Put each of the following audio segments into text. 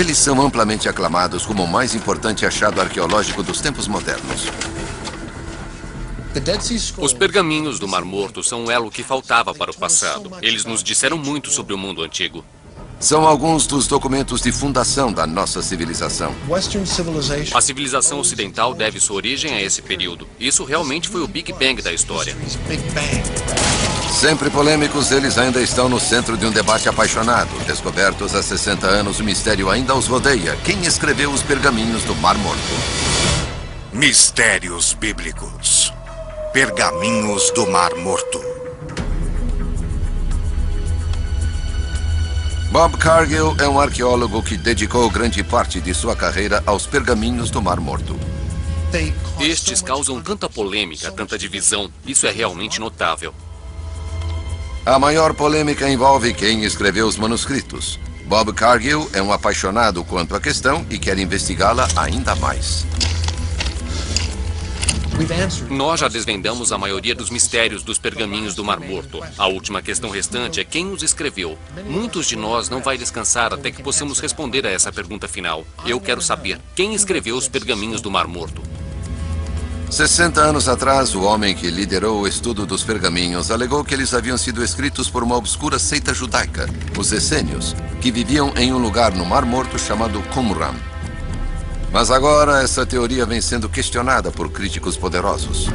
Eles são amplamente aclamados como o mais importante achado arqueológico dos tempos modernos. Os pergaminhos do Mar Morto são um elo que faltava para o passado. Eles nos disseram muito sobre o mundo antigo. São alguns dos documentos de fundação da nossa civilização. A civilização ocidental deve sua origem a esse período. Isso realmente foi o Big Bang da história. Sempre polêmicos, eles ainda estão no centro de um debate apaixonado. Descobertos há 60 anos, o mistério ainda os rodeia. Quem escreveu os pergaminhos do Mar Morto? Mistérios bíblicos. Pergaminhos do Mar Morto. Bob Cargill é um arqueólogo que dedicou grande parte de sua carreira aos pergaminhos do Mar Morto. Estes causam tanta polêmica, tanta divisão. Isso é realmente notável. A maior polêmica envolve quem escreveu os manuscritos. Bob Cargill é um apaixonado quanto à questão e quer investigá-la ainda mais. Nós já desvendamos a maioria dos mistérios dos pergaminhos do Mar Morto. A última questão restante é quem os escreveu. Muitos de nós não vai descansar até que possamos responder a essa pergunta final. Eu quero saber quem escreveu os pergaminhos do Mar Morto. 60 anos atrás, o homem que liderou o estudo dos pergaminhos alegou que eles haviam sido escritos por uma obscura seita judaica, os essênios, que viviam em um lugar no Mar Morto chamado Qumran. Mas agora essa teoria vem sendo questionada por críticos poderosos.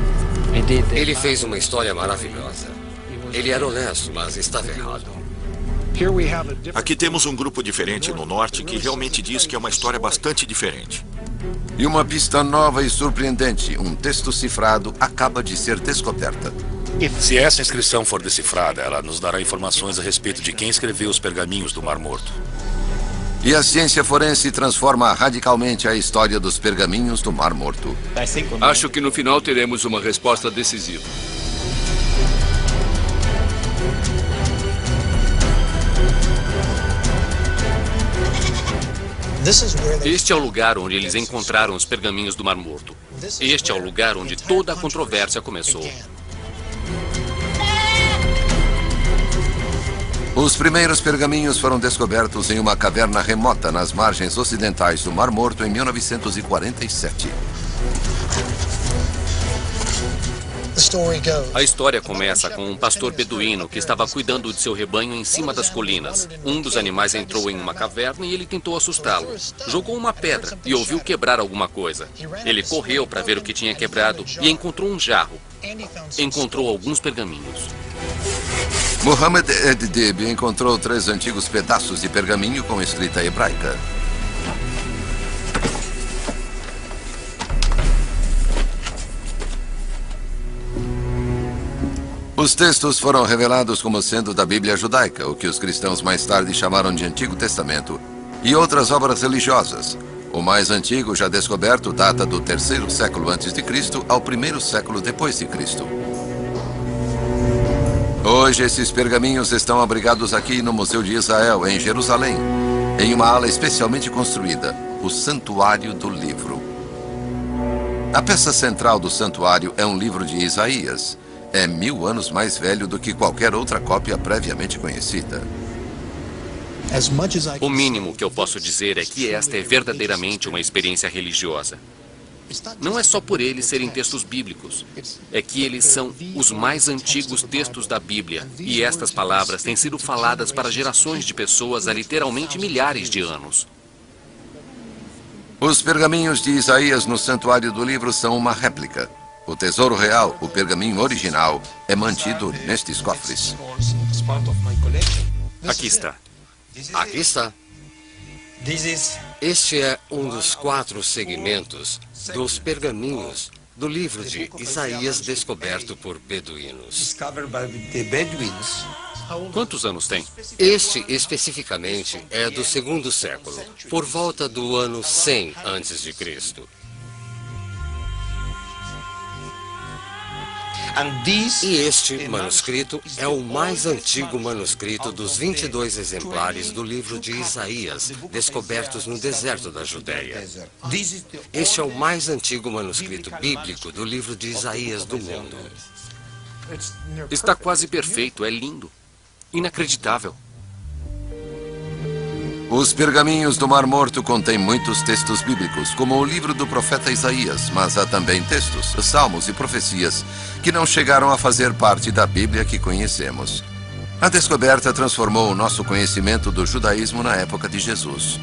Ele fez uma história maravilhosa. Ele era honesto, mas estava errado. Aqui temos um grupo diferente no norte que realmente diz que é uma história bastante diferente. E uma pista nova e surpreendente, um texto cifrado, acaba de ser descoberta. Se essa inscrição for decifrada, ela nos dará informações a respeito de quem escreveu os pergaminhos do Mar Morto. E a ciência forense transforma radicalmente a história dos pergaminhos do Mar Morto. Acho que no final teremos uma resposta decisiva. Este é o lugar onde eles encontraram os pergaminhos do Mar Morto. Este é o lugar onde toda a controvérsia começou. Os primeiros pergaminhos foram descobertos em uma caverna remota nas margens ocidentais do Mar Morto em 1947. A história começa com um pastor beduíno que estava cuidando de seu rebanho em cima das colinas. Um dos animais entrou em uma caverna e ele tentou assustá-lo. Jogou uma pedra e ouviu quebrar alguma coisa. Ele correu para ver o que tinha quebrado e encontrou um jarro. Encontrou alguns pergaminhos. Mohammed Ed-Dib encontrou 3 antigos pedaços de pergaminho com escrita hebraica. Os textos foram revelados como sendo da Bíblia judaica, o que os cristãos mais tarde chamaram de Antigo Testamento, e outras obras religiosas. O mais antigo já descoberto data do 3º século a.C. ao 1º século depois de Cristo. Hoje, esses pergaminhos estão abrigados aqui no Museu de Israel, em Jerusalém, em uma ala especialmente construída, o Santuário do Livro. A peça central do santuário é um livro de Isaías. É 1000 anos mais velho do que qualquer outra cópia previamente conhecida. O mínimo que eu posso dizer é que esta é verdadeiramente uma experiência religiosa. Não é só por eles serem textos bíblicos. É que eles são os mais antigos textos da Bíblia. E estas palavras têm sido faladas para gerações de pessoas há literalmente milhares de anos. Os pergaminhos de Isaías no Santuário do Livro são uma réplica. O tesouro real, o pergaminho original, é mantido nestes cofres. Aqui está. Aqui está. Este é um dos 4 segmentos dos pergaminhos do livro de Isaías descoberto por beduínos. Quantos anos tem? Este, especificamente, é do 2º século, por volta do ano 100 a.C. E este manuscrito é o mais antigo manuscrito dos 22 exemplares do livro de Isaías, descobertos no deserto da Judéia. Este é o mais antigo manuscrito bíblico do livro de Isaías do mundo. Está quase perfeito, é lindo. Inacreditável. Os pergaminhos do Mar Morto contêm muitos textos bíblicos, como o livro do profeta Isaías, mas há também textos, salmos e profecias que não chegaram a fazer parte da Bíblia que conhecemos. A descoberta transformou o nosso conhecimento do judaísmo na época de Jesus.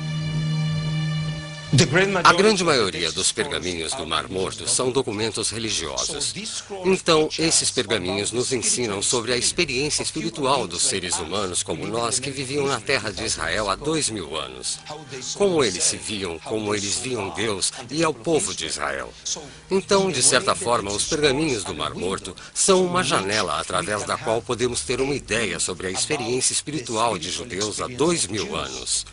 A grande maioria dos pergaminhos do Mar Morto são documentos religiosos. Então, esses pergaminhos nos ensinam sobre a experiência espiritual dos seres humanos como nós que viviam na terra de Israel há 2000 anos. Como eles se viam, como eles viam Deus e ao povo de Israel. Então, de certa forma, os pergaminhos do Mar Morto são uma janela através da qual podemos ter uma ideia sobre a experiência espiritual de judeus há 2000 anos.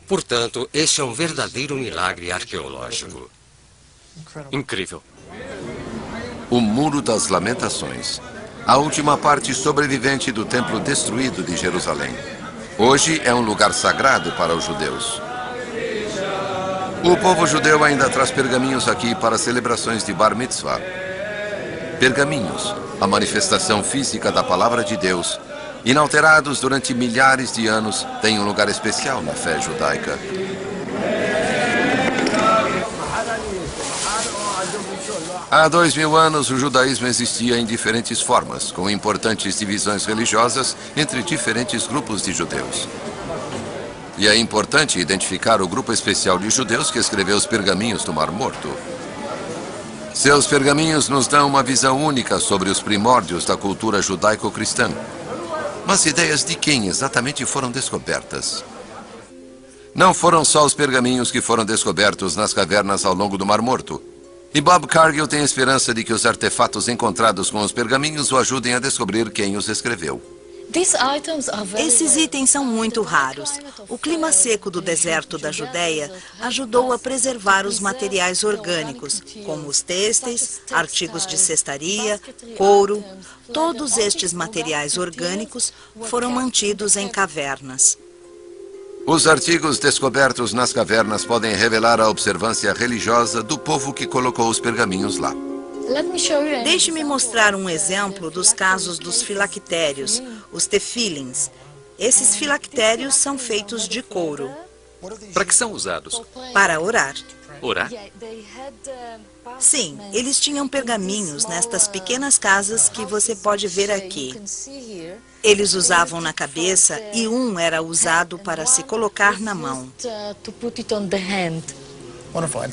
Portanto, este é um verdadeiro milagre arqueológico. Incrível. O Muro das Lamentações. A última parte sobrevivente do templo destruído de Jerusalém. Hoje é um lugar sagrado para os judeus. O povo judeu ainda traz pergaminhos aqui para celebrações de Bar Mitzvah. Pergaminhos, a manifestação física da palavra de Deus, inalterados durante milhares de anos, têm um lugar especial na fé judaica. Há 2000 anos, o judaísmo existia em diferentes formas, com importantes divisões religiosas entre diferentes grupos de judeus. E é importante identificar o grupo especial de judeus que escreveu os pergaminhos do Mar Morto. Seus pergaminhos nos dão uma visão única sobre os primórdios da cultura judaico-cristã. Mas ideias de quem exatamente foram descobertas? Não foram só os pergaminhos que foram descobertos nas cavernas ao longo do Mar Morto. E Bob Cargill tem esperança de que os artefatos encontrados com os pergaminhos o ajudem a descobrir quem os escreveu. Esses itens são muito raros. O clima seco do deserto da Judéia ajudou a preservar os materiais orgânicos, como os têxteis, artigos de cestaria, couro. Todos estes materiais orgânicos foram mantidos em cavernas. Os artigos descobertos nas cavernas podem revelar a observância religiosa do povo que colocou os pergaminhos lá. Deixe-me mostrar um exemplo dos casos dos filactérios, os tefilins. Esses filactérios são feitos de couro. Para que são usados? Para orar. Orar? Sim, eles tinham pergaminhos nestas pequenas casas que você pode ver aqui. Eles usavam na cabeça e um era usado para se colocar na mão.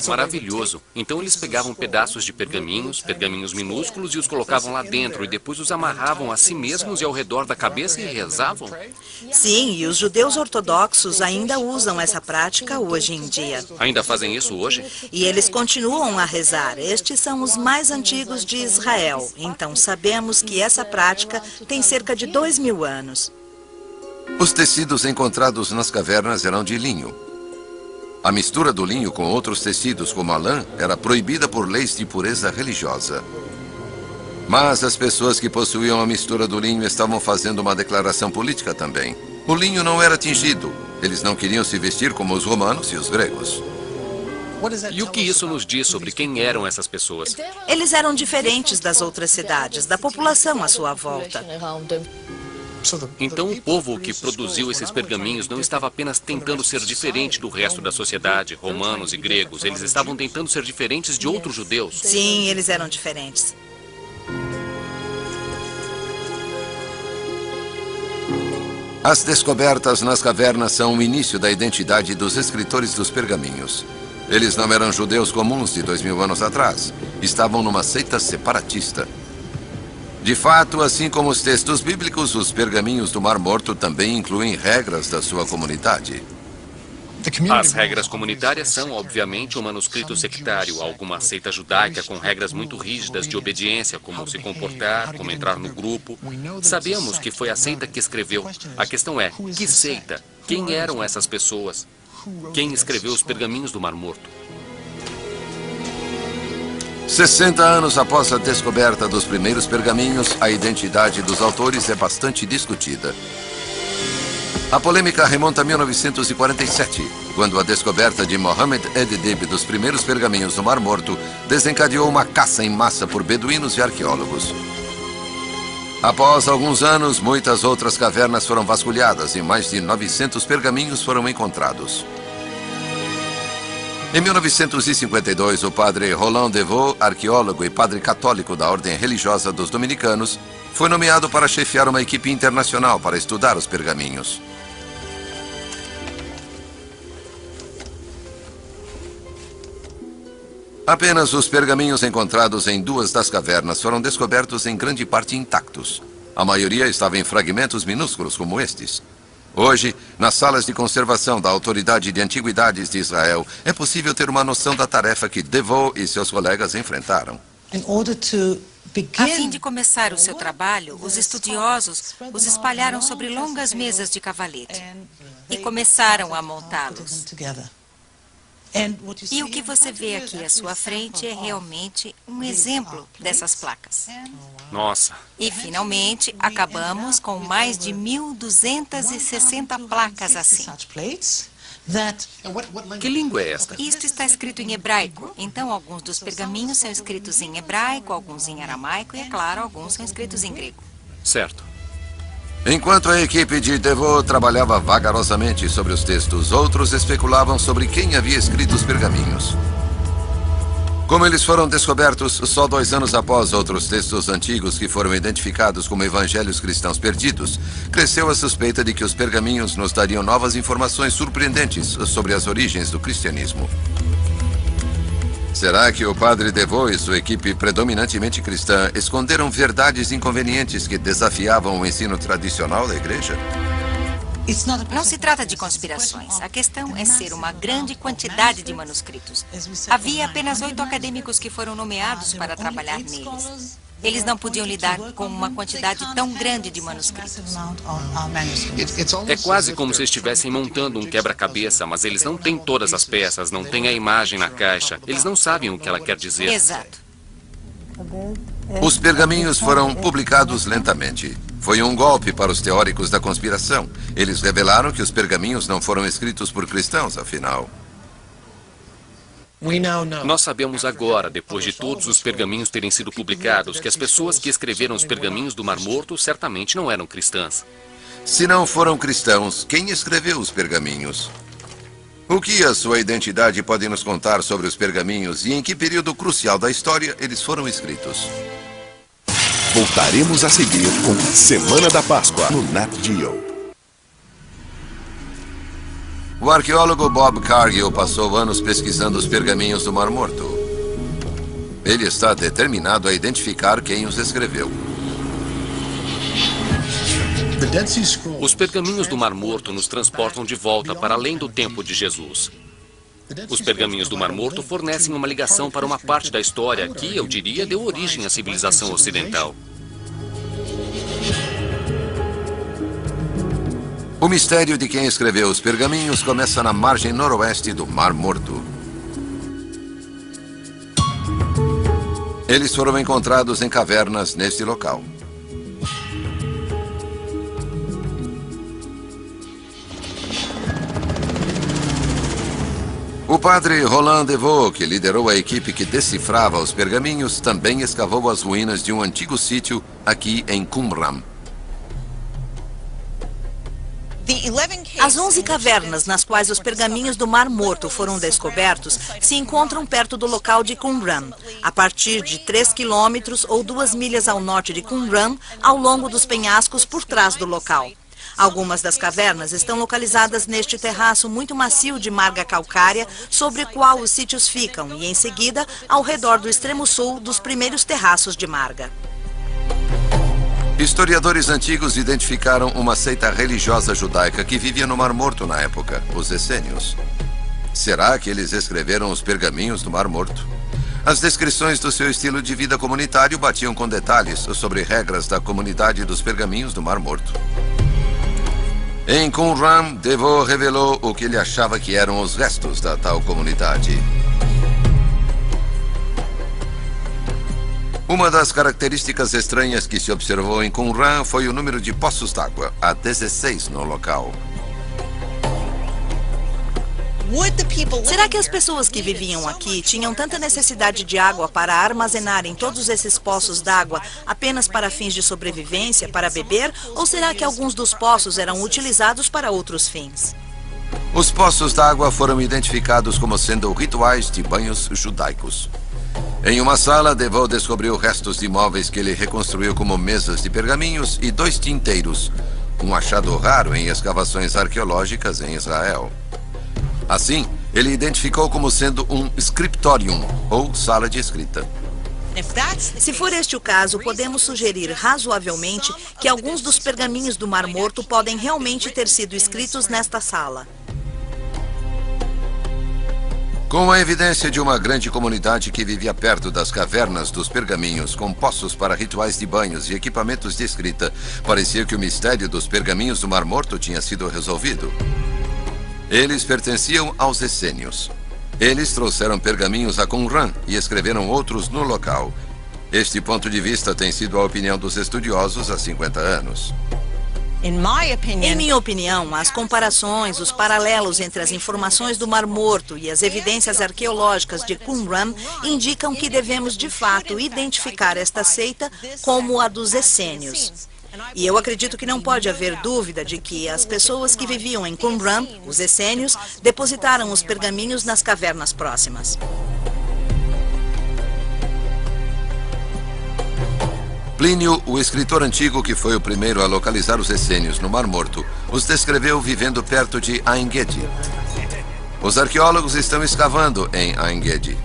Maravilhoso. Então eles pegavam pedaços de pergaminhos minúsculos e os colocavam lá dentro e depois os amarravam a si mesmos e ao redor da cabeça e rezavam? Sim, e os judeus ortodoxos ainda usam essa prática hoje em dia. Ainda fazem isso hoje? E eles continuam a rezar. Estes são os mais antigos de Israel. Então sabemos que essa prática tem cerca de 2000 anos. Os tecidos encontrados nas cavernas eram de linho. A mistura do linho com outros tecidos, como a lã, era proibida por leis de pureza religiosa. Mas as pessoas que possuíam a mistura do linho estavam fazendo uma declaração política também. O linho não era tingido. Eles não queriam se vestir como os romanos e os gregos. E o que isso nos diz sobre quem eram essas pessoas? Eles eram diferentes das outras cidades, da população à sua volta. Então o povo que produziu esses pergaminhos não estava apenas tentando ser diferente do resto da sociedade, romanos e gregos. Eles estavam tentando ser diferentes de outros judeus. Sim, eles eram diferentes. As descobertas nas cavernas são o início da identidade dos escritores dos pergaminhos. Eles não eram judeus comuns de 2000 anos atrás. Estavam numa seita separatista. De fato, assim como os textos bíblicos, os pergaminhos do Mar Morto também incluem regras da sua comunidade. As regras comunitárias são, obviamente, um manuscrito sectário, alguma seita judaica com regras muito rígidas de obediência, como se comportar, como entrar no grupo. Sabemos que foi a seita que escreveu. A questão é, que seita? Quem eram essas pessoas? Quem escreveu os pergaminhos do Mar Morto? 60 anos após a descoberta dos primeiros pergaminhos, a identidade dos autores é bastante discutida. A polêmica remonta a 1947, quando a descoberta de Mohammed Ed-Dib dos primeiros pergaminhos do Mar Morto desencadeou uma caça em massa por beduínos e arqueólogos. Após alguns anos, muitas outras cavernas foram vasculhadas e mais de 900 pergaminhos foram encontrados. Em 1952, o padre Roland Devaux, arqueólogo e padre católico da Ordem Religiosa dos Dominicanos, foi nomeado para chefiar uma equipe internacional para estudar os pergaminhos. Apenas os pergaminhos encontrados em 2 das cavernas foram descobertos em grande parte intactos. A maioria estava em fragmentos minúsculos como estes. Hoje, nas salas de conservação da Autoridade de Antiguidades de Israel, é possível ter uma noção da tarefa que Devaux e seus colegas enfrentaram. A fim de começar o seu trabalho, os estudiosos os espalharam sobre longas mesas de cavalete e começaram a montá-los. E o que você vê aqui à sua frente é realmente um exemplo dessas placas. Nossa. E, finalmente, acabamos com mais de 1.260 placas assim. Que língua é esta? Isto está escrito em hebraico. Então, alguns dos pergaminhos são escritos em hebraico, alguns em aramaico e, é claro, alguns são escritos em grego. Certo. Enquanto a equipe de Devaux trabalhava vagarosamente sobre os textos, outros especulavam sobre quem havia escrito os pergaminhos. Como eles foram descobertos só 2 anos após outros textos antigos que foram identificados como evangelhos cristãos perdidos, cresceu a suspeita de que os pergaminhos nos dariam novas informações surpreendentes sobre as origens do cristianismo. Será que o padre Devaux e sua equipe predominantemente cristã esconderam verdades inconvenientes que desafiavam o ensino tradicional da igreja? Não se trata de conspirações. A questão é ser uma grande quantidade de manuscritos. Havia apenas 8 acadêmicos que foram nomeados para trabalhar neles. Eles não podiam lidar com uma quantidade tão grande de manuscritos. É quase como se estivessem montando um quebra-cabeça, mas eles não têm todas as peças, não têm a imagem na caixa. Eles não sabem o que ela quer dizer. Exato. Os pergaminhos foram publicados lentamente. Foi um golpe para os teóricos da conspiração. Eles revelaram que os pergaminhos não foram escritos por cristãos, afinal. Nós sabemos agora, depois de todos os pergaminhos terem sido publicados, que as pessoas que escreveram os pergaminhos do Mar Morto certamente não eram cristãs. Se não foram cristãos, quem escreveu os pergaminhos? O que a sua identidade pode nos contar sobre os pergaminhos e em que período crucial da história eles foram escritos? Voltaremos a seguir com Semana da Páscoa no Nat Geo. O arqueólogo Bob Cargill passou anos pesquisando os pergaminhos do Mar Morto. Ele está determinado a identificar quem os escreveu. Os pergaminhos do Mar Morto nos transportam de volta para além do tempo de Jesus. Os pergaminhos do Mar Morto fornecem uma ligação para uma parte da história que, eu diria, deu origem à civilização ocidental. O mistério de quem escreveu os pergaminhos começa na margem noroeste do Mar Morto. Eles foram encontrados em cavernas neste local. O padre Roland Devaux, que liderou a equipe que decifrava os pergaminhos, também escavou as ruínas de um antigo sítio aqui em Qumran. As 11 cavernas nas quais os pergaminhos do Mar Morto foram descobertos se encontram perto do local de Qumran, a partir de 3 quilômetros ou 2 milhas ao norte de Qumran, ao longo dos penhascos por trás do local. Algumas das cavernas estão localizadas neste terraço muito macio de marga calcária, sobre o qual os sítios ficam, e em seguida, ao redor do extremo sul dos primeiros terraços de marga. Historiadores antigos identificaram uma seita religiosa judaica que vivia no Mar Morto na época, os essênios. Será que eles escreveram os pergaminhos do Mar Morto? As descrições do seu estilo de vida comunitário batiam com detalhes sobre regras da comunidade dos pergaminhos do Mar Morto. Em Qumran, Devaux revelou o que ele achava que eram os restos da tal comunidade. Uma das características estranhas que se observou em Qumran foi o número de poços d'água, há 16 no local. Será que as pessoas que viviam aqui tinham tanta necessidade de água para armazenarem todos esses poços d'água apenas para fins de sobrevivência, para beber? Ou será que alguns dos poços eram utilizados para outros fins? Os poços d'água foram identificados como sendo rituais de banhos judaicos. Em uma sala, DeVoe descobriu restos de móveis que ele reconstruiu como mesas de pergaminhos e 2 tinteiros, um achado raro em escavações arqueológicas em Israel. Assim, ele identificou como sendo um scriptorium, ou sala de escrita. Se for este o caso, podemos sugerir razoavelmente que alguns dos pergaminhos do Mar Morto podem realmente ter sido escritos nesta sala. Com a evidência de uma grande comunidade que vivia perto das cavernas dos pergaminhos, com poços para rituais de banhos e equipamentos de escrita, parecia que o mistério dos pergaminhos do Mar Morto tinha sido resolvido. Eles pertenciam aos essênios. Eles trouxeram pergaminhos a Qumran e escreveram outros no local. Este ponto de vista tem sido a opinião dos estudiosos há 50 anos. Em minha opinião, as comparações, os paralelos entre as informações do Mar Morto e as evidências arqueológicas de Qumran indicam que devemos, de fato, identificar esta seita como a dos essênios. E eu acredito que não pode haver dúvida de que as pessoas que viviam em Qumran, os essênios, depositaram os pergaminhos nas cavernas próximas. Plínio, o escritor antigo que foi o primeiro a localizar os essênios no Mar Morto, os descreveu vivendo perto de Ain Gedi. Os arqueólogos estão escavando em Ain Gedi.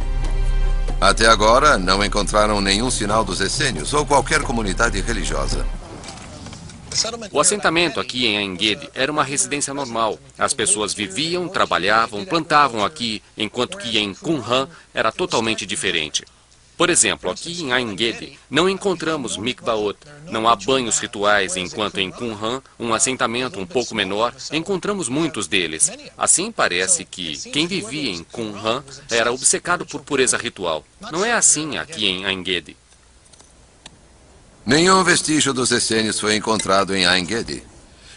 Até agora, não encontraram nenhum sinal dos essênios ou qualquer comunidade religiosa. O assentamento aqui em Ain Gedi era uma residência normal. As pessoas viviam, trabalhavam, plantavam aqui, enquanto que em Qumran era totalmente diferente. Por exemplo, aqui em Ain Gedi, não encontramos mikvaot, não há banhos rituais, enquanto em Qumran, um assentamento um pouco menor, encontramos muitos deles. Assim parece que quem vivia em Qumran era obcecado por pureza ritual. Não é assim aqui em Ain Gedi. Nenhum vestígio dos essênios foi encontrado em Ain Gedi.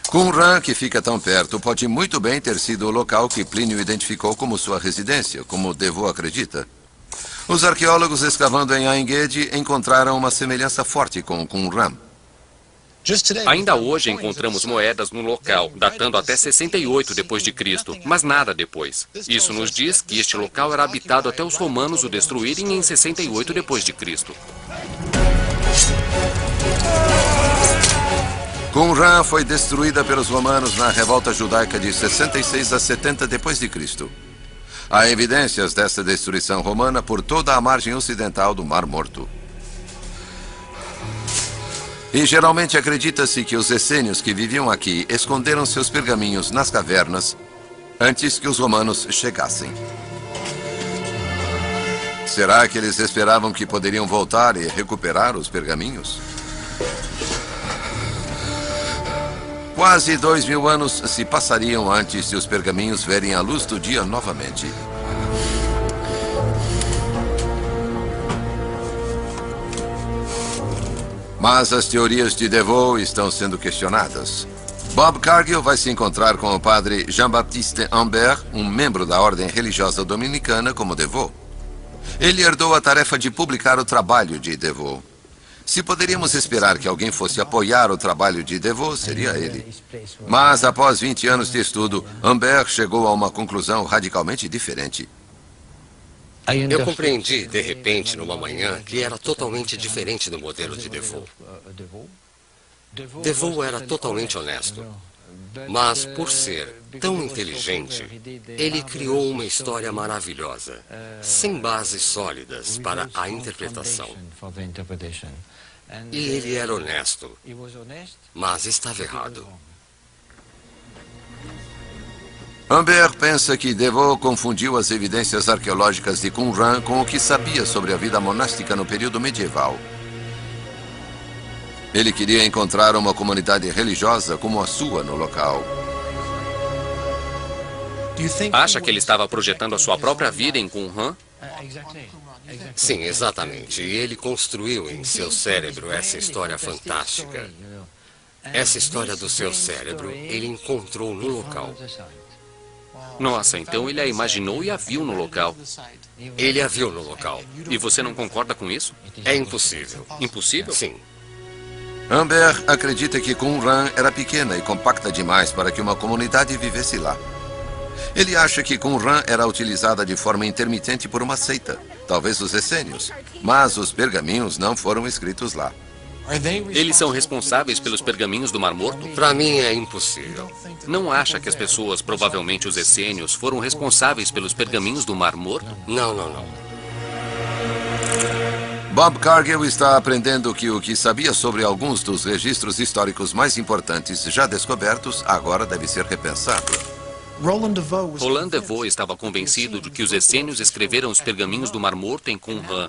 Qumran, que fica tão perto, pode muito bem ter sido o local que Plínio identificou como sua residência, como DeVoe acredita. Os arqueólogos escavando em Ain Gedi encontraram uma semelhança forte com Qumran. Ainda hoje encontramos moedas no local, datando até 68 depois de Cristo, mas nada depois. Isso nos diz que este local era habitado até os romanos o destruírem em 68 depois de Cristo. Qumran foi destruída pelos romanos na revolta judaica de 66 a 70 depois de Cristo. Há evidências dessa destruição romana por toda a margem ocidental do Mar Morto. E geralmente acredita-se que os essênios que viviam aqui esconderam seus pergaminhos nas cavernas antes que os romanos chegassem. Será que eles esperavam que poderiam voltar e recuperar os pergaminhos? Quase 2000 anos se passariam antes de os pergaminhos verem a luz do dia novamente. Mas as teorias de DeVoe estão sendo questionadas. Bob Cargill vai se encontrar com o padre Jean-Baptiste Humbert, um membro da ordem religiosa dominicana como DeVoe. Ele herdou a tarefa de publicar o trabalho de DeVoe. Se poderíamos esperar que alguém fosse apoiar o trabalho de DeVoe, seria ele. Mas, após 20 anos de estudo, Humbert chegou a uma conclusão radicalmente diferente. Eu compreendi, de repente, numa manhã, que era totalmente diferente do modelo de DeVoe. DeVoe era totalmente honesto. Mas, por ser tão inteligente, ele criou uma história maravilhosa, sem bases sólidas para a interpretação. E ele era honesto, mas estava errado. Humbert pensa que DeVoe confundiu as evidências arqueológicas de Qumran com o que sabia sobre a vida monástica no período medieval. Ele queria encontrar uma comunidade religiosa como a sua no local. Acha que ele estava projetando a sua própria vida em Qumran? Sim, exatamente. E ele construiu em seu cérebro essa história fantástica. Essa história do seu cérebro ele encontrou no local. Nossa, então ele a imaginou e a viu no local. Ele a viu no local. E você não concorda com isso? É impossível. Impossível? Sim. Humbert acredita que Qumran era pequena e compacta demais para que uma comunidade vivesse lá. Ele acha que Qumran era utilizada de forma intermitente por uma seita, talvez os essênios, mas os pergaminhos não foram escritos lá. Eles são responsáveis pelos pergaminhos do Mar Morto? Para mim é impossível. Não acha que as pessoas, provavelmente os essênios, foram responsáveis pelos pergaminhos do Mar Morto? Não, não, não. Bob Cargill está aprendendo que o que sabia sobre alguns dos registros históricos mais importantes já descobertos agora deve ser repensado. Roland DeVoe estava convencido de que os essênios escreveram os pergaminhos do Mar Morto em Qumran.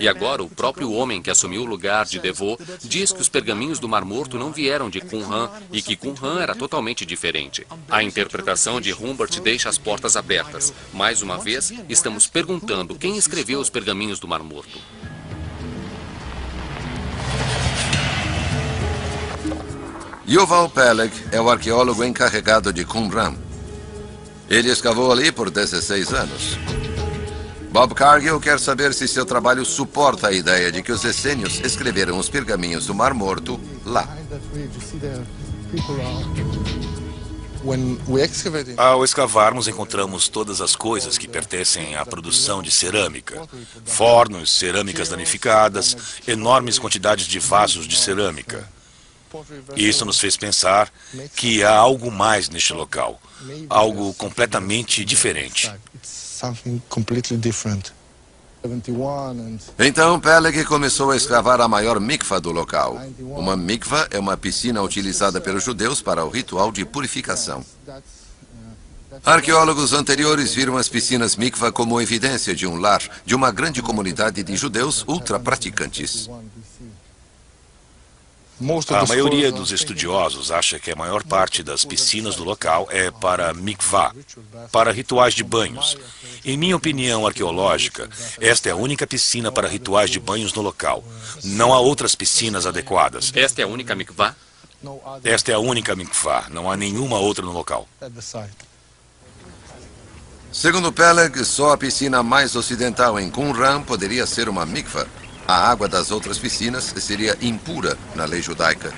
E agora o próprio homem que assumiu o lugar de DeVoe diz que os pergaminhos do Mar Morto não vieram de Qumran e que Qumran era totalmente diferente. A interpretação de Humbert deixa as portas abertas. Mais uma vez, estamos perguntando quem escreveu os pergaminhos do Mar Morto. Yuval Peleg é o arqueólogo encarregado de Qumran. Ele escavou ali por 16 anos. Bob Cargill quer saber se seu trabalho suporta a ideia de que os essênios escreveram os pergaminhos do Mar Morto lá. Ao escavarmos, encontramos todas as coisas que pertencem à produção de cerâmica. Fornos, cerâmicas danificadas, enormes quantidades de vasos de cerâmica. Isso nos fez pensar que há algo mais neste local, algo completamente diferente. Então Peleg começou a escavar a maior mikvah do local. Uma mikvah é uma piscina utilizada pelos judeus para o ritual de purificação. Arqueólogos anteriores viram as piscinas mikvah como evidência de um lar, de uma grande comunidade de judeus ultra-praticantes. A maioria dos estudiosos acha que a maior parte das piscinas do local é para mikvah, para rituais de banhos. Em minha opinião arqueológica, esta é a única piscina para rituais de banhos no local. Não há outras piscinas adequadas. Esta é a única mikvah? Esta é a única mikvah, não há nenhuma outra no local. Segundo Peleg, só a piscina mais ocidental em Qumran poderia ser uma mikvah. A água das outras piscinas seria impura na lei judaica.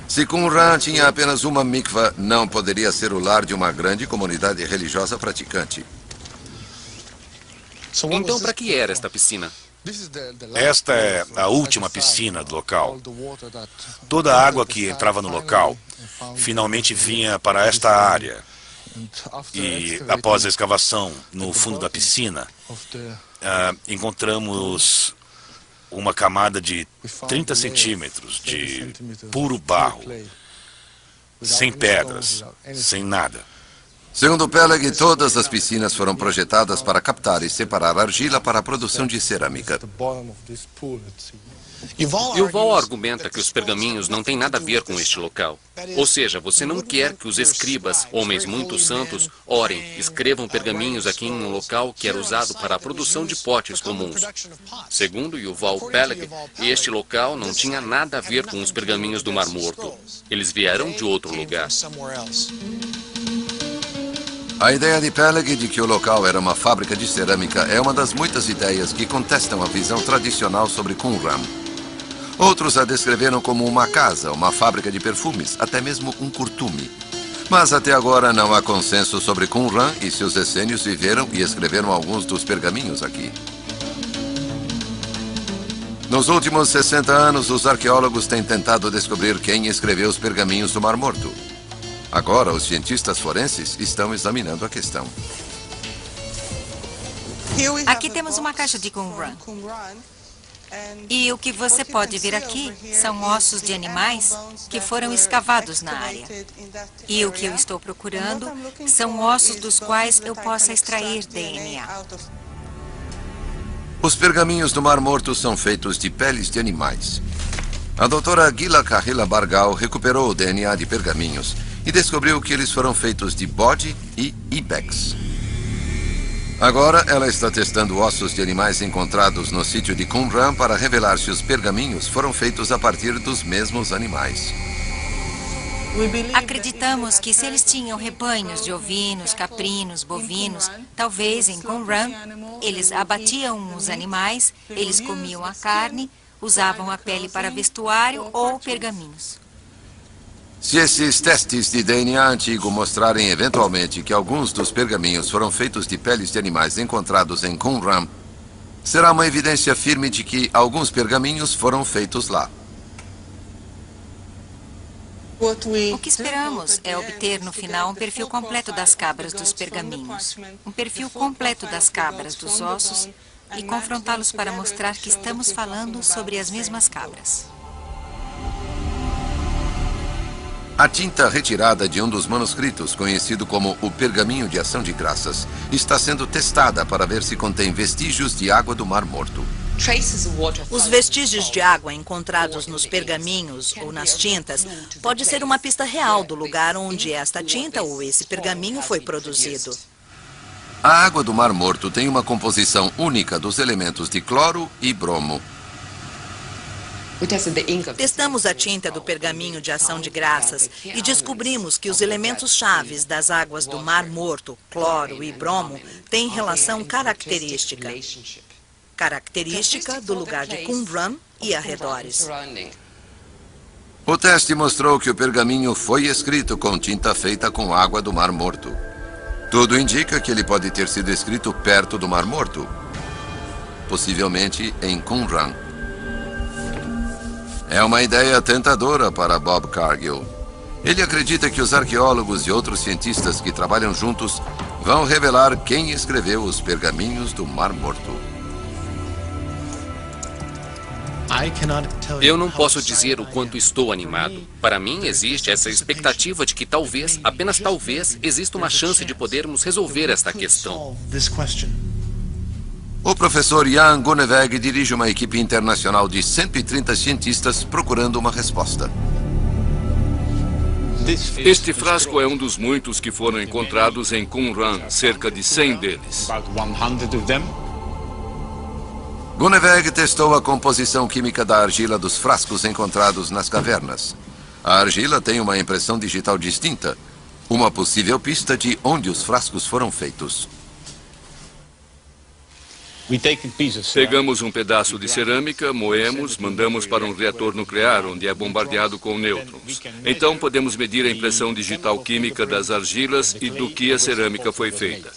Se Qumran tinha apenas uma mikvah, não poderia ser o lar de uma grande comunidade religiosa praticante. Então, para que era esta piscina? Esta é a última piscina do local. Toda a água que entrava no local finalmente vinha para esta área. E após a escavação no fundo da piscina, encontramos uma camada de 30 centímetros de puro barro, sem pedras, sem nada. Segundo Peleg, todas as piscinas foram projetadas para captar e separar argila para a produção de cerâmica. Yuval argumenta que os pergaminhos não têm nada a ver com este local. Ou seja, você não quer que os escribas, homens muito santos, orem, escrevam pergaminhos aqui em um local que era usado para a produção de potes comuns. Segundo Yuval Peleg, este local não tinha nada a ver com os pergaminhos do Mar Morto. Eles vieram de outro lugar. A ideia de Peleg de que o local era uma fábrica de cerâmica é uma das muitas ideias que contestam a visão tradicional sobre Qumran. Outros a descreveram como uma casa, uma fábrica de perfumes, até mesmo um curtume. Mas até agora não há consenso sobre Qumran e se os essênios viveram e escreveram alguns dos pergaminhos aqui. Nos últimos 60 anos, os arqueólogos têm tentado descobrir quem escreveu os pergaminhos do Mar Morto. Agora, os cientistas forenses estão examinando a questão. Aqui temos uma caixa de Qumran. E o que você pode ver aqui são ossos de animais que foram escavados na área. E o que eu estou procurando são ossos dos quais eu possa extrair DNA. Os pergaminhos do Mar Morto são feitos de peles de animais. A doutora Gila Kahila Bargal recuperou o DNA de pergaminhos e descobriu que eles foram feitos de bode e ibex. Agora, ela está testando ossos de animais encontrados no sítio de Qumran para revelar se os pergaminhos foram feitos a partir dos mesmos animais. Acreditamos que se eles tinham rebanhos de ovinos, caprinos, bovinos, talvez em Qumran, eles abatiam os animais, eles comiam a carne, usavam a pele para vestuário ou pergaminhos. Se esses testes de DNA antigo mostrarem eventualmente que alguns dos pergaminhos foram feitos de peles de animais encontrados em Qumran, será uma evidência firme de que alguns pergaminhos foram feitos lá. O que esperamos é obter no final um perfil completo das cabras dos pergaminhos, um perfil completo das cabras dos ossos e confrontá-los para mostrar que estamos falando sobre as mesmas cabras. A tinta retirada de um dos manuscritos, conhecido como o Pergaminho de Ação de Graças, está sendo testada para ver se contém vestígios de água do Mar Morto. Os vestígios de água encontrados nos pergaminhos ou nas tintas pode ser uma pista real do lugar onde esta tinta ou esse pergaminho foi produzido. A água do Mar Morto tem uma composição única dos elementos de cloro e bromo. Testamos a tinta do Pergaminho de Ação de Graças e descobrimos que os elementos chaves das águas do Mar Morto, cloro e bromo, têm relação característica do lugar de Qumran e arredores. O teste mostrou que o pergaminho foi escrito com tinta feita com água do Mar Morto. Tudo indica que ele pode ter sido escrito perto do Mar Morto, possivelmente em Qumran. É uma ideia tentadora para Bob Cargill. Ele acredita que os arqueólogos e outros cientistas que trabalham juntos vão revelar quem escreveu os pergaminhos do Mar Morto. Eu não posso dizer o quanto estou animado. Para mim, existe essa expectativa de que talvez, apenas talvez, exista uma chance de podermos resolver esta questão. O professor Jan Gunneweg dirige uma equipe internacional de 130 cientistas procurando uma resposta. Este frasco é um dos muitos que foram encontrados em Qumran, cerca de 100 deles. Gunneweg testou a composição química da argila dos frascos encontrados nas cavernas. A argila tem uma impressão digital distinta, uma possível pista de onde os frascos foram feitos. Pegamos um pedaço de cerâmica, moemos, mandamos para um reator nuclear, onde é bombardeado com nêutrons. Então podemos medir a impressão digital química das argilas e do que a cerâmica foi feita.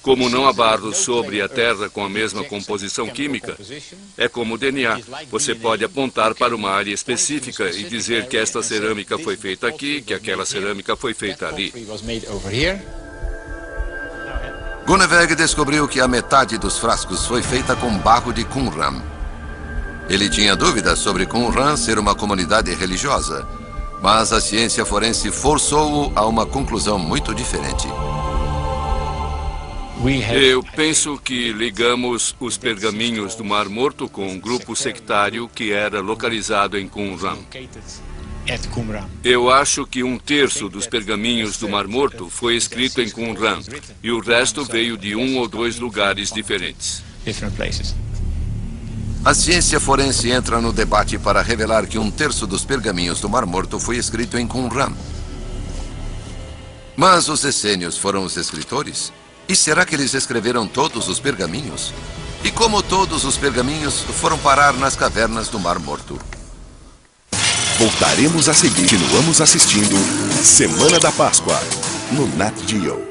Como não há barro sobre a Terra com a mesma composição química, é como o DNA. Você pode apontar para uma área específica e dizer que esta cerâmica foi feita aqui, que aquela cerâmica foi feita ali. Gunneweg descobriu que a metade dos frascos foi feita com barro de Qumran. Ele tinha dúvidas sobre Qumran ser uma comunidade religiosa, mas a ciência forense forçou-o a uma conclusão muito diferente. Eu penso que ligamos os pergaminhos do Mar Morto com um grupo sectário que era localizado em Qumran. Eu acho que 1/3 dos pergaminhos do Mar Morto foi escrito em Qumran e o resto veio de 1 ou 2 lugares diferentes. A ciência forense entra no debate para revelar que 1/3 dos pergaminhos do Mar Morto foi escrito em Qumran. Mas os essênios foram os escritores? E será que eles escreveram todos os pergaminhos? E como todos os pergaminhos foram parar nas cavernas do Mar Morto? Voltaremos a seguir. Continuamos assistindo Semana da Páscoa, no Nat Geo.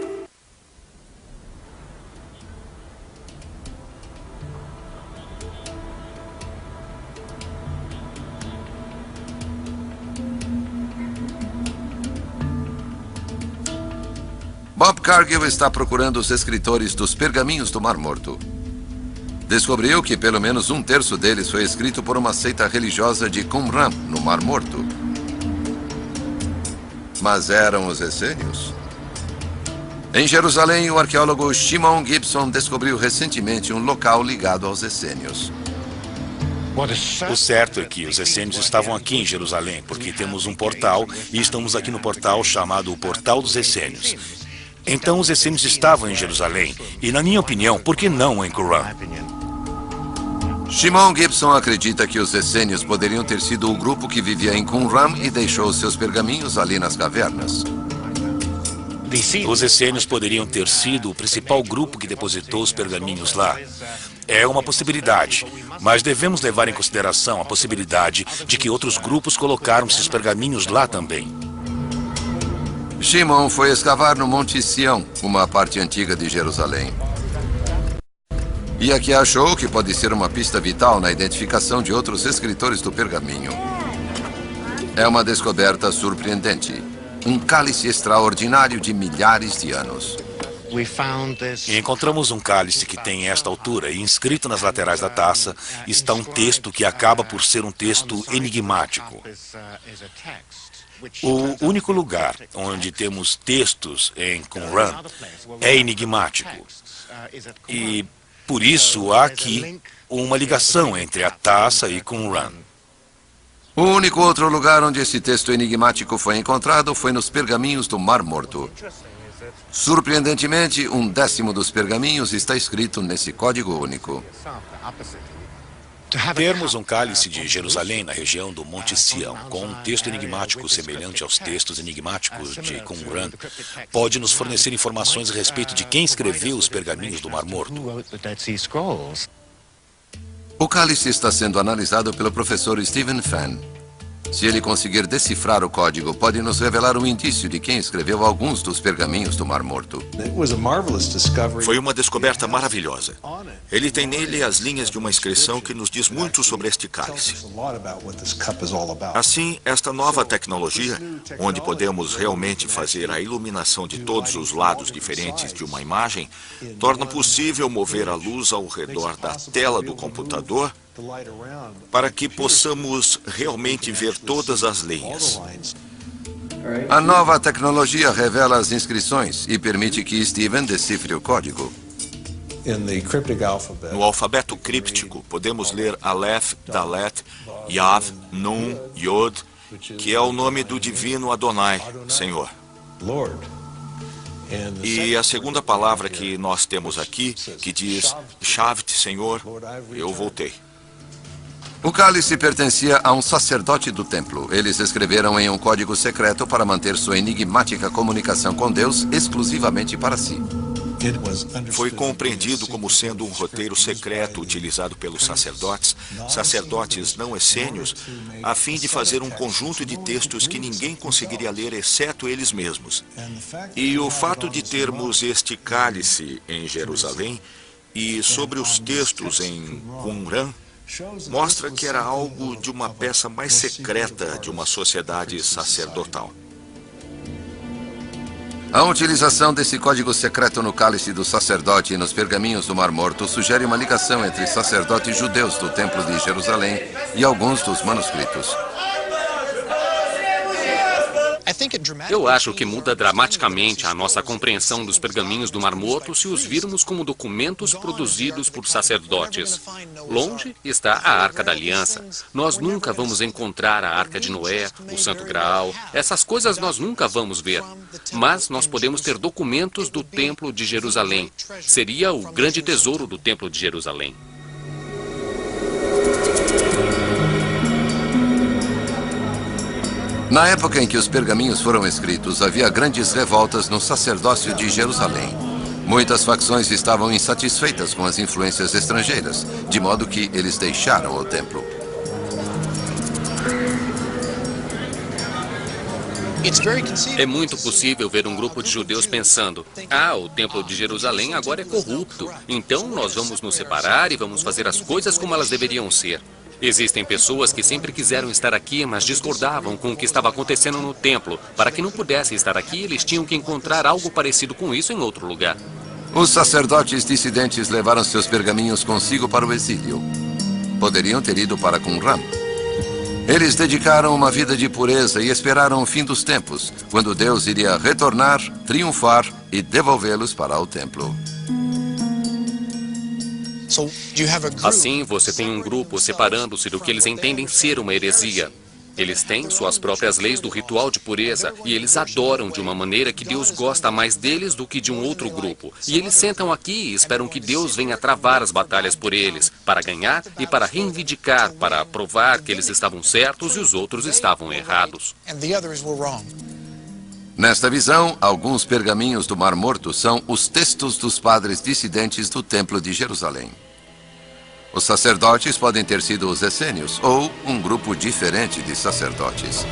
Bob Cargill está procurando os escritores dos pergaminhos do Mar Morto. Descobriu que pelo menos 1/3 deles foi escrito por uma seita religiosa de Qumran, no Mar Morto. Mas eram os essênios? Em Jerusalém, o arqueólogo Shimon Gibson descobriu recentemente um local ligado aos essênios. O certo é que os essênios estavam aqui em Jerusalém, porque temos um portal e estamos aqui no portal chamado o Portal dos Essênios. Então os essênios estavam em Jerusalém e, na minha opinião, por que não em Qumran? Shimon Gibson acredita que os essênios poderiam ter sido o grupo que vivia em Qumran e deixou seus pergaminhos ali nas cavernas. Os essênios poderiam ter sido o principal grupo que depositou os pergaminhos lá. É uma possibilidade, mas devemos levar em consideração a possibilidade de que outros grupos colocaram seus pergaminhos lá também. Shimon foi escavar no Monte Sião, uma parte antiga de Jerusalém. E aqui achou que pode ser uma pista vital na identificação de outros escritores do pergaminho. É uma descoberta surpreendente. Um cálice extraordinário de milhares de anos. E encontramos um cálice que tem esta altura e inscrito nas laterais da taça está um texto que acaba por ser um texto enigmático. O único lugar onde temos textos em Qumran é enigmático. E por isso há aqui uma ligação entre a taça e Qumran. O único outro lugar onde esse texto enigmático foi encontrado foi nos pergaminhos do Mar Morto. Surpreendentemente, 1/10 dos pergaminhos está escrito nesse código único. Termos um cálice de Jerusalém na região do Monte Sião, com um texto enigmático semelhante aos textos enigmáticos de Qumran, pode nos fornecer informações a respeito de quem escreveu os pergaminhos do Mar Morto. O cálice está sendo analisado pelo professor Stephen Fenn. Se ele conseguir decifrar o código, pode nos revelar um indício de quem escreveu alguns dos pergaminhos do Mar Morto. Foi uma descoberta maravilhosa. Ele tem nele as linhas de uma inscrição que nos diz muito sobre este cálice. Assim, esta nova tecnologia, onde podemos realmente fazer a iluminação de todos os lados diferentes de uma imagem, torna possível mover a luz ao redor da tela do computador para que possamos realmente ver todas as linhas. A nova tecnologia revela as inscrições e permite que Steven decifre o código. No alfabeto críptico, podemos ler Aleph, Dalet, Yav, Nun, Yod, que é o nome do divino Adonai, Senhor. E a segunda palavra que nós temos aqui, que diz Shavt, Senhor, eu voltei. O cálice pertencia a um sacerdote do templo. Eles escreveram em um código secreto para manter sua enigmática comunicação com Deus exclusivamente para si. Foi compreendido como sendo um roteiro secreto utilizado pelos sacerdotes não essênios, a fim de fazer um conjunto de textos que ninguém conseguiria ler exceto eles mesmos. E o fato de termos este cálice em Jerusalém e sobre os textos em Qumran mostra que era algo de uma peça mais secreta de uma sociedade sacerdotal. A utilização desse código secreto no cálice do sacerdote e nos pergaminhos do Mar Morto sugere uma ligação entre sacerdotes judeus do Templo de Jerusalém e alguns dos manuscritos. Eu acho que muda dramaticamente a nossa compreensão dos pergaminhos do Mar Morto se os virmos como documentos produzidos por sacerdotes. Longe está a Arca da Aliança. Nós nunca vamos encontrar a Arca de Noé, o Santo Graal. Essas coisas nós nunca vamos ver. Mas nós podemos ter documentos do Templo de Jerusalém. Seria o grande tesouro do Templo de Jerusalém. Na época em que os pergaminhos foram escritos, havia grandes revoltas no sacerdócio de Jerusalém. Muitas facções estavam insatisfeitas com as influências estrangeiras, de modo que eles deixaram o templo. É muito possível ver um grupo de judeus pensando: o Templo de Jerusalém agora é corrupto, então nós vamos nos separar e vamos fazer as coisas como elas deveriam ser. Existem pessoas que sempre quiseram estar aqui, mas discordavam com o que estava acontecendo no templo. Para que não pudessem estar aqui, eles tinham que encontrar algo parecido com isso em outro lugar. Os sacerdotes dissidentes levaram seus pergaminhos consigo para o exílio. Poderiam ter ido para Qumran. Eles dedicaram uma vida de pureza e esperaram o fim dos tempos, quando Deus iria retornar, triunfar e devolvê-los para o templo. Assim, você tem um grupo separando-se do que eles entendem ser uma heresia. Eles têm suas próprias leis do ritual de pureza e eles adoram de uma maneira que Deus gosta mais deles do que de um outro grupo. E eles sentam aqui e esperam que Deus venha travar as batalhas por eles, para ganhar e para reivindicar, para provar que eles estavam certos e os outros estavam errados. Nesta visão, alguns pergaminhos do Mar Morto são os textos dos padres dissidentes do Templo de Jerusalém. Os sacerdotes podem ter sido os essênios ou um grupo diferente de sacerdotes.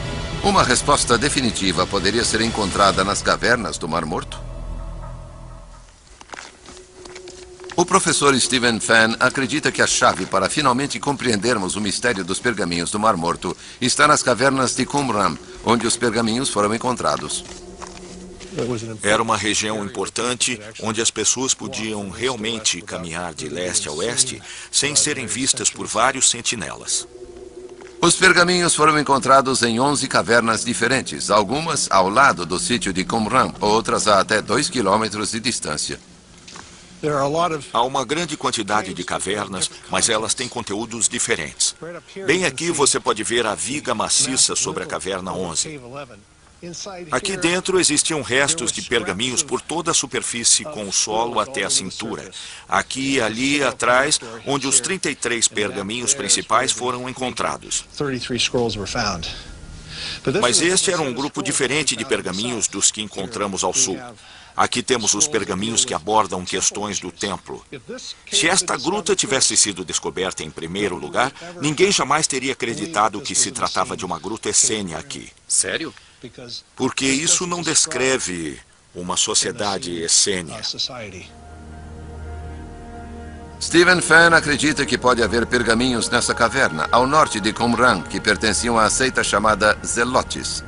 Uma resposta definitiva poderia ser encontrada nas cavernas do Mar Morto? O professor Stephen Fenn acredita que a chave para finalmente compreendermos o mistério dos pergaminhos do Mar Morto está nas cavernas de Qumran, onde os pergaminhos foram encontrados. Era uma região importante onde as pessoas podiam realmente caminhar de leste a oeste sem serem vistas por vários sentinelas. Os pergaminhos foram encontrados em 11 cavernas diferentes, algumas ao lado do sítio de Qumran, outras a até 2 quilômetros de distância. Há uma grande quantidade de cavernas, mas elas têm conteúdos diferentes. Bem aqui você pode ver a viga maciça sobre a caverna 11. Aqui dentro existiam restos de pergaminhos por toda a superfície, com o solo até a cintura. Aqui e ali atrás, onde os 33 pergaminhos principais foram encontrados. Mas este era um grupo diferente de pergaminhos dos que encontramos ao sul. Aqui temos os pergaminhos que abordam questões do templo. Se esta gruta tivesse sido descoberta em primeiro lugar, ninguém jamais teria acreditado que se tratava de uma gruta essênia aqui. Sério? Porque isso não descreve uma sociedade essênia. Stephen Fenn acredita que pode haver pergaminhos nessa caverna, ao norte de Qumran, que pertenciam à seita chamada Zelotes.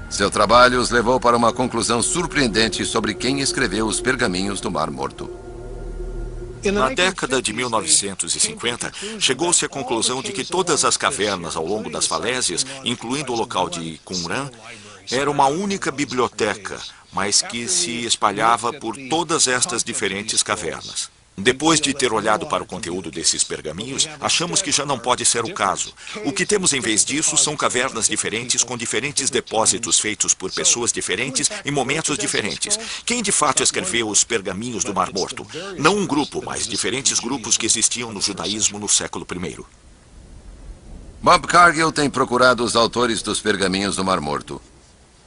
Seu trabalho os levou para uma conclusão surpreendente sobre quem escreveu os pergaminhos do Mar Morto. Na década de 1950, chegou-se à conclusão de que todas as cavernas ao longo das falésias, incluindo o local de Qumran, era uma única biblioteca, mas que se espalhava por todas estas diferentes cavernas. Depois de ter olhado para o conteúdo desses pergaminhos, achamos que já não pode ser o caso. O que temos em vez disso são cavernas diferentes com diferentes depósitos feitos por pessoas diferentes em momentos diferentes. Quem de fato escreveu os pergaminhos do Mar Morto? Não um grupo, mas diferentes grupos que existiam no judaísmo no século I. Bob Cargill tem procurado os autores dos pergaminhos do Mar Morto.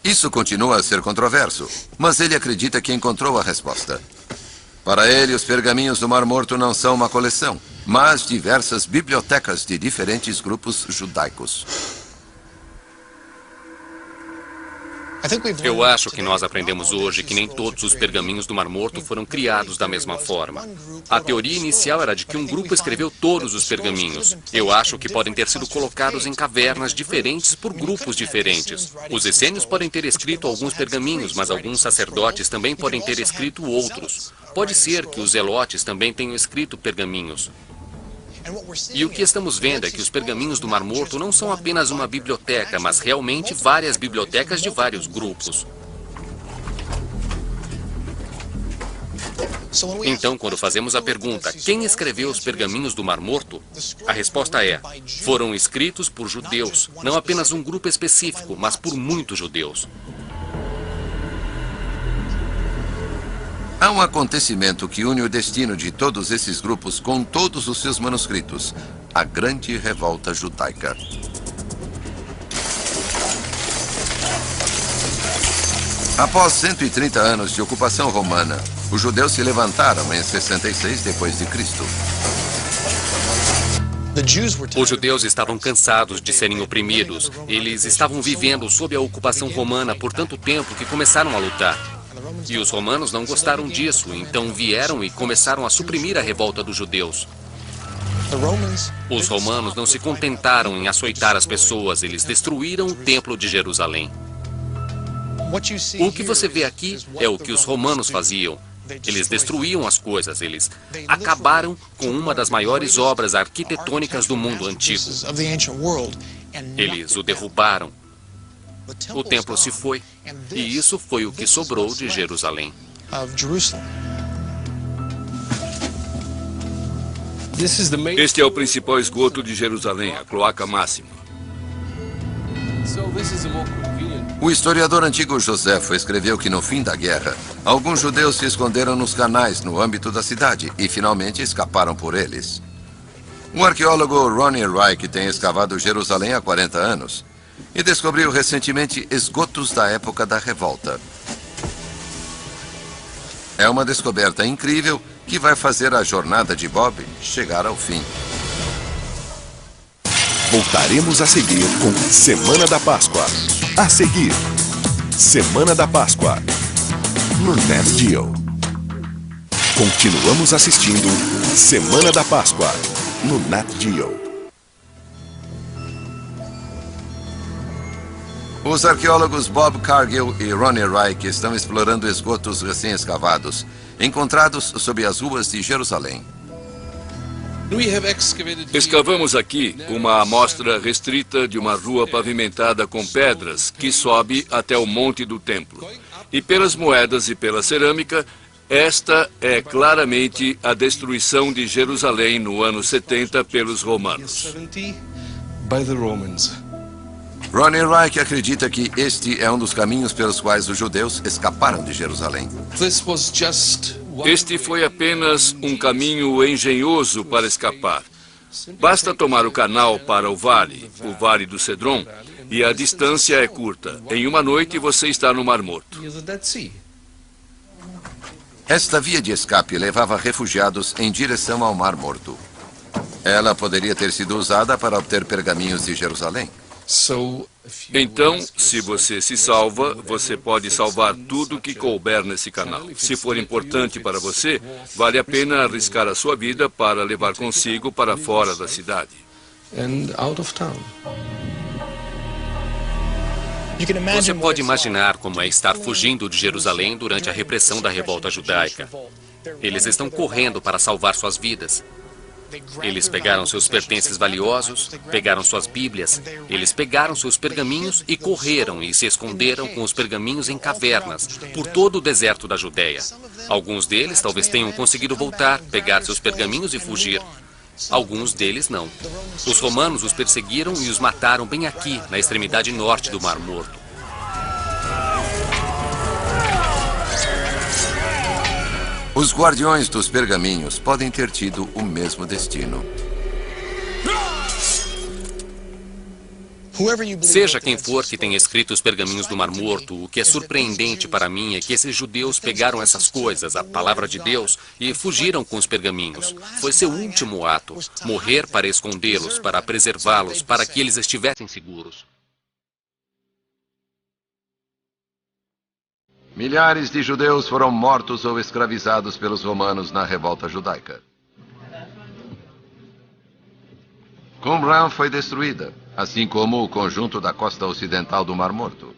Isso continua a ser controverso, mas ele acredita que encontrou a resposta. Para ele, os pergaminhos do Mar Morto não são uma coleção, mas diversas bibliotecas de diferentes grupos judaicos. Eu acho que nós aprendemos hoje que nem todos os pergaminhos do Mar Morto foram criados da mesma forma. A teoria inicial era de que um grupo escreveu todos os pergaminhos. Eu acho que podem ter sido colocados em cavernas diferentes por grupos diferentes. Os essênios podem ter escrito alguns pergaminhos, mas alguns sacerdotes também podem ter escrito outros. Pode ser que os zelotes também tenham escrito pergaminhos. E o que estamos vendo é que os pergaminhos do Mar Morto não são apenas uma biblioteca, mas realmente várias bibliotecas de vários grupos. Então, quando fazemos a pergunta, quem escreveu os pergaminhos do Mar Morto? A resposta é, foram escritos por judeus, não apenas um grupo específico, mas por muitos judeus. Há um acontecimento que une o destino de todos esses grupos com todos os seus manuscritos, a Grande Revolta Judaica. Após 130 anos de ocupação romana, os judeus se levantaram em 66 d.C. Os judeus estavam cansados de serem oprimidos. Eles estavam vivendo sob a ocupação romana por tanto tempo que começaram a lutar. E os romanos não gostaram disso, então vieram e começaram a suprimir a revolta dos judeus. Os romanos não se contentaram em açoitar as pessoas, eles destruíram o templo de Jerusalém. O que você vê aqui é o que os romanos faziam. Eles destruíam as coisas, eles acabaram com uma das maiores obras arquitetônicas do mundo antigo. Eles o derrubaram. O templo se foi, e isso foi o que sobrou de Jerusalém. Este é o principal esgoto de Jerusalém, a cloaca máxima. O historiador antigo Joséfo escreveu que no fim da guerra, alguns judeus se esconderam nos canais no âmbito da cidade e finalmente escaparam por eles. O arqueólogo Ronnie Reich tem escavado Jerusalém há 40 anos e descobriu recentemente esgotos da época da revolta. É uma descoberta incrível que vai fazer a jornada de Bob chegar ao fim. Voltaremos a seguir com Semana da Páscoa. A seguir, Semana da Páscoa, no Nat Geo. Continuamos assistindo Semana da Páscoa, no Nat Geo. Os arqueólogos Bob Cargill e Ronnie Reich estão explorando esgotos recém-escavados, encontrados sob as ruas de Jerusalém. Escavamos aqui uma amostra restrita de uma rua pavimentada com pedras que sobe até o Monte do Templo. E pelas moedas e pela cerâmica, esta é claramente a destruição de Jerusalém no ano 70 pelos romanos. Ronnie Reich acredita que este é um dos caminhos pelos quais os judeus escaparam de Jerusalém. Este foi apenas um caminho engenhoso para escapar. Basta tomar o canal para o Vale do Cedron, e a distância é curta. Em uma noite você está no Mar Morto. Esta via de escape levava refugiados em direção ao Mar Morto. Ela poderia ter sido usada para obter pergaminhos de Jerusalém. Então, se você se salva, você pode salvar tudo que couber nesse canal. Se for importante para você, vale a pena arriscar a sua vida para levar consigo para fora da cidade. Você pode imaginar como é estar fugindo de Jerusalém durante a repressão da revolta judaica. Eles estão correndo para salvar suas vidas. Eles pegaram seus pertences valiosos, pegaram suas bíblias, eles pegaram seus pergaminhos e correram e se esconderam com os pergaminhos em cavernas, por todo o deserto da Judéia. Alguns deles talvez tenham conseguido voltar, pegar seus pergaminhos e fugir. Alguns deles não. Os romanos os perseguiram e os mataram bem aqui, na extremidade norte do Mar Morto. Os guardiões dos pergaminhos podem ter tido o mesmo destino. Seja quem for que tenha escrito os pergaminhos do Mar Morto, o que é surpreendente para mim é que esses judeus pegaram essas coisas, a palavra de Deus, e fugiram com os pergaminhos. Foi seu último ato, morrer para escondê-los, para preservá-los, para que eles estivessem seguros. Milhares de judeus foram mortos ou escravizados pelos romanos na revolta judaica. Qumran foi destruída, assim como o conjunto da costa ocidental do Mar Morto.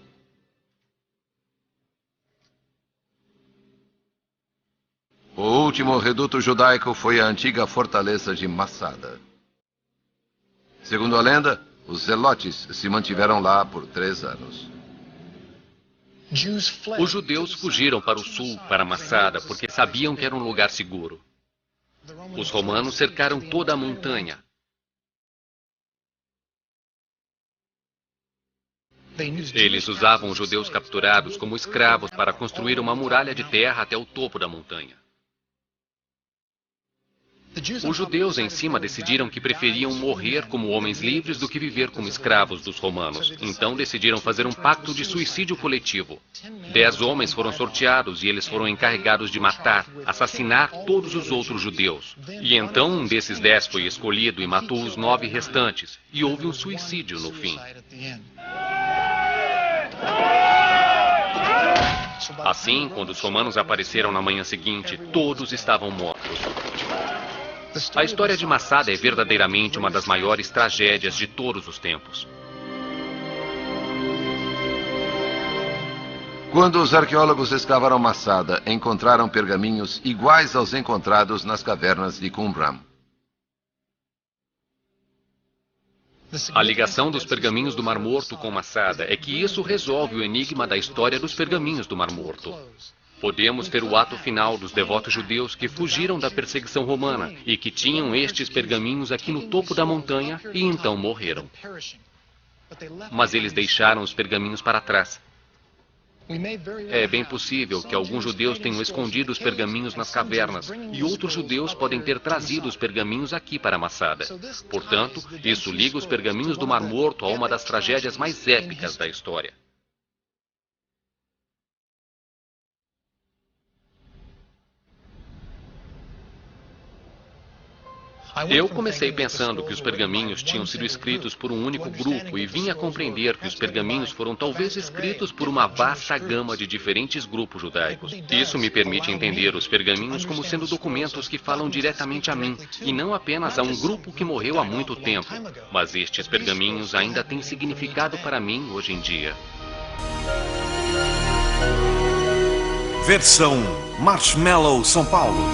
O último reduto judaico foi a antiga fortaleza de Massada. Segundo a lenda, os zelotes se mantiveram lá por 3 anos. Os judeus fugiram para o sul, para Massada, porque sabiam que era um lugar seguro. Os romanos cercaram toda a montanha. Eles usavam os judeus capturados como escravos para construir uma muralha de terra até o topo da montanha. Os judeus em cima decidiram que preferiam morrer como homens livres do que viver como escravos dos romanos. Então decidiram fazer um pacto de suicídio coletivo. 10 homens foram sorteados e eles foram encarregados de matar, assassinar todos os outros judeus. E então um desses 10 foi escolhido e matou os 9 restantes. E houve um suicídio no fim. Assim, quando os romanos apareceram na manhã seguinte, todos estavam mortos. A história de Massada é verdadeiramente uma das maiores tragédias de todos os tempos. Quando os arqueólogos escavaram Massada, encontraram pergaminhos iguais aos encontrados nas cavernas de Qumran. A ligação dos pergaminhos do Mar Morto com Massada é que isso resolve o enigma da história dos pergaminhos do Mar Morto. Podemos ter o ato final dos devotos judeus que fugiram da perseguição romana e que tinham estes pergaminhos aqui no topo da montanha e então morreram. mas eles deixaram os pergaminhos para trás. É bem possível que alguns judeus tenham escondido os pergaminhos nas cavernas e outros judeus podem ter trazido os pergaminhos aqui para Masada. Portanto, isso liga os pergaminhos do Mar Morto a uma das tragédias mais épicas da história. Eu comecei pensando que os pergaminhos tinham sido escritos por um único grupo e vim a compreender que os pergaminhos foram talvez escritos por uma vasta gama de diferentes grupos judaicos. Isso me permite entender os pergaminhos como sendo documentos que falam diretamente a mim e não apenas a um grupo que morreu há muito tempo. Mas estes pergaminhos ainda têm significado para mim hoje em dia. Versão Marshmallow São Paulo.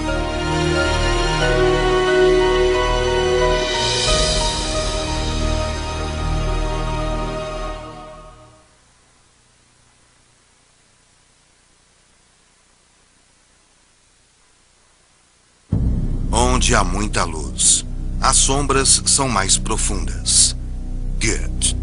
Onde há muita luz, as sombras são mais profundas. Goethe.